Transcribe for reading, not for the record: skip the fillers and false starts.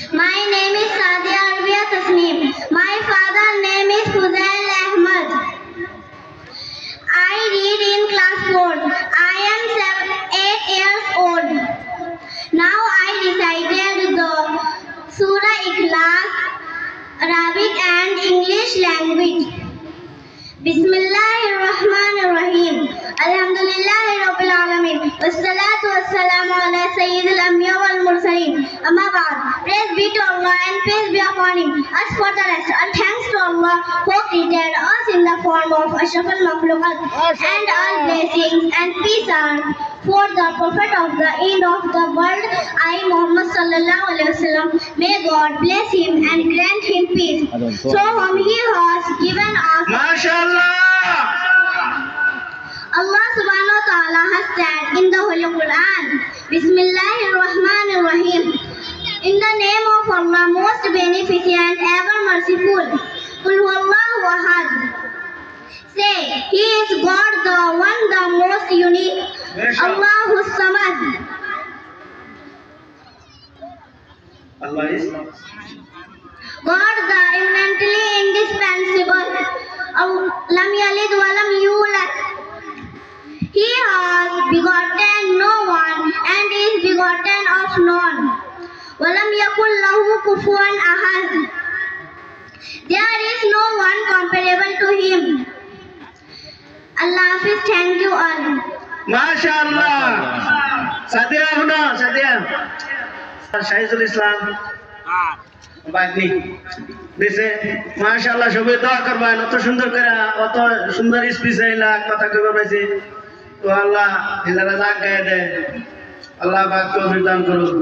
My name is Sadia Arabia Tasneem. My father's name is Fuzail Ahmad. I read in class 4. I am 8 years old. Now I recited the Surah Ikhlas, Arabic and English language. Bismillahirrahmanirrahim. Alhamdulillahi Rabbil Alameen. Wassalatu wassalamu ala Sayyidil Anbiya wal Mursaleen. Amma ba'd. Praise be to Allah and peace be upon Him. As for the rest, all thanks to Allah who created us in the form of Ashraful Makhluqat, and all blessings and peace are for the Prophet of the end of the world, I Muhammad sallallahu alaihi wasallam. May God bless him and grant him peace. So whom He has given us. MashaAllah. Allah subhanahu wa ta'ala has said in the Holy Quran, Bismillahirrahmanirrahim. In the name of Allah, most beneficent, ever merciful. Qul huwallahu ahad. Say, He is God, the one, the most unique. Allahus Samad. Allah is God, the eminently indispensable. Lam yalid wa lam yulad. He has begotten no one and is begotten of none. Walam yakul lahu kufuwan ahad. There is no one comparable to Him. Allah Hafiz, thank you all. MashaAllah. Sadia huno, Sadia. Shahizul Islam. বাকি দেশে মাশাআল্লাহ সবাই দোয়া করবেন অত সুন্দর করে অত সুন্দর স্পিচ হইলা কথা কইবা পাইছি তো আল্লাহ হিলারা জাগ গায়ে দেয় আল্লাহ পাক তৌফিক দান করুন